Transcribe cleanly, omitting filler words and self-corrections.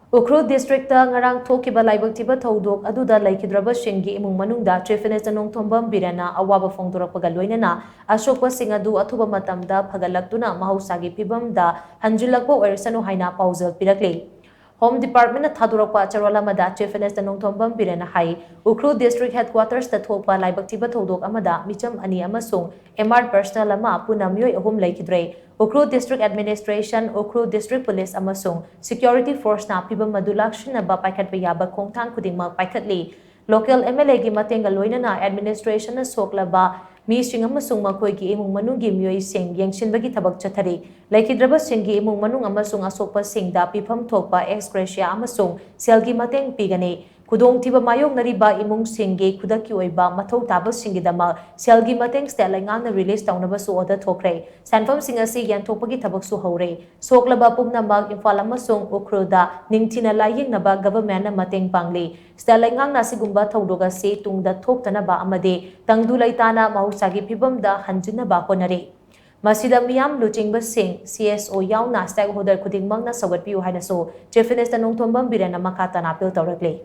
Ukhrul District ngarang Thokhiba Laibak Thiba Thoudok aduda Leikhidraba Singi Imung Manungda Chief Minister Nongthombam Biren Awaba Phongdorakpaga loinana ashokpa adu athuba matamda phagatlaktuna mahousha phivam hanjillakpa oirasanu haina paojel pirakli. Home Department Thoudokpa Charolamada Chief Minister Nongthombam Biren hai Ukhrul District Headquarters Thokhiba Laibak Thiba Thoudok amada micham ani amasung MR personnel ama puna miyoi ahum Leikhidraba. Ukhrul District Administration, Ukhrul District Police amasung Security Force na phivam madulakshinaba paikhatpa yaba khongthang khudingmak paikhatli. Local MLA gi matenga loinana administration na soklaba mi sing amasung makhoi gi imung manung gi miyoi sing yengshinbagi thabak chathari. Leikhidraba singi imung manung amasung ashokpa singda phivam thokpa ex gratia amasung selgi mateng pigani. Kudong tiba mayong nariba imung singi kudaki oiba mathau taba singidama selgi mateng stela ngang na release taunaba su order thokre sanfam singasi yan thokpagi thabak su hore soklaba pumna mag Imphal amasung Ukhrulda ningthina laying naba government na mateng pangli stela ngang na sigumba thaudoga se tungda thoktana ba amade tangdu laitana mahousagi phivam da hanjina ba honare Masida miyam luchingba sing CSO yauna stakeholder khudingmang na sawatpiu haina so Chief Minister Nongthombam Biren makata na appeal tawrakle